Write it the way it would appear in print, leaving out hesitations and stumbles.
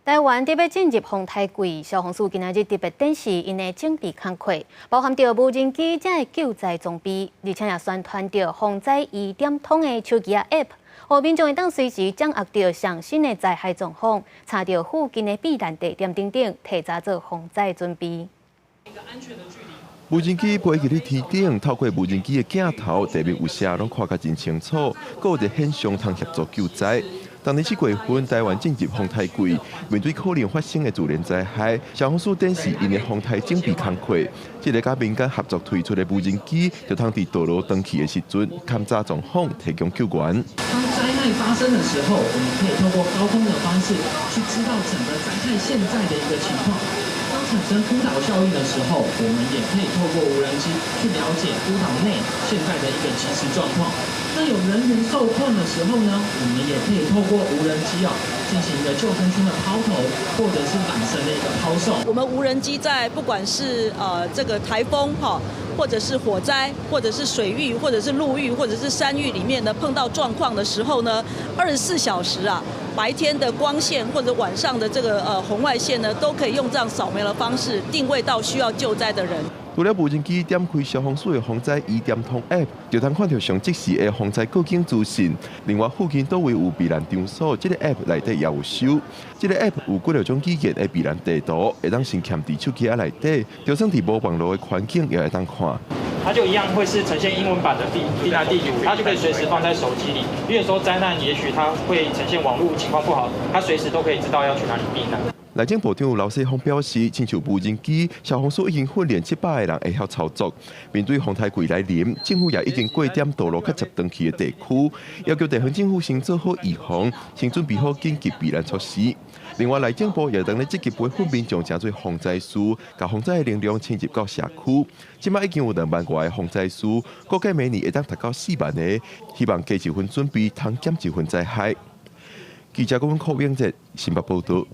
台湾特别进入风台季，消防署今仔日特别展示因的整备工课，包含着无人机才会救灾装备，而且也宣传着防灾2点通的手机 App， 互民众会当随时掌握着上新的灾害状况，查到附近的避难地点等等，提早做防灾准备。无人机飞去咧天顶，透过无人机的镜头，地面有啥拢看甲真清楚，搁有一个现象通协助救灾。当年7月份，台湾进入风台季，面对可能发生的自然灾害，消防署展示因的风台整备工课。这个甲民间合作推出的无人机，就通伫道路登记的时阵，勘察状况，提供救援。当灾害发生的时候，我们可以透过高空的方式去知道整个灾害现在的一个情况。当产生扑倒效应的时候，我们也可以透过无人机去了解扑倒内现在的一个即时状况。那有人员受困的时候呢，我们也可以透过无人机进行一个救生圈的抛投，或者是缆绳的一个抛送。我们无人机在不管是这个台风或者是火灾，或者是水域，或者是陆域，或者是山域里面呢碰到状况的时候呢，24小时白天的光线或者晚上的这个红外线呢，都可以用这样扫描的方式定位到需要救灾的人。除了无人机点开消防署的防灾2点通 App， 就通看到上即时的防灾告警资讯。另外，附近都位有避难场所，这个 App 内底也有收。这个 App 有几种语言的避难地图，会当先嵌伫手机内底，就算伫无网络的环境也会当看。它就一样会是呈现英文版的避难地图，它就可以随时放在手机里。因为有时候灾难也许它会呈现网络情况不好，它随时都可以知道要去哪里避难。内政部长刘世峰表示，亲像无人机，消防署已经训练700个人会晓操作。面对风台季来临，政府也已经过点道路较接登记的地区，要求地方政府先做好预防，先准备好紧急避难措施。另外，内政部也当咧积极培训民众真侪防灾师，把防灾的能量迁入到社区。即摆已经有2万多个防灾师，估计明年会当达到4万个，希望加一份准备，通减一份灾害。记者郭文柯永哲新北报道。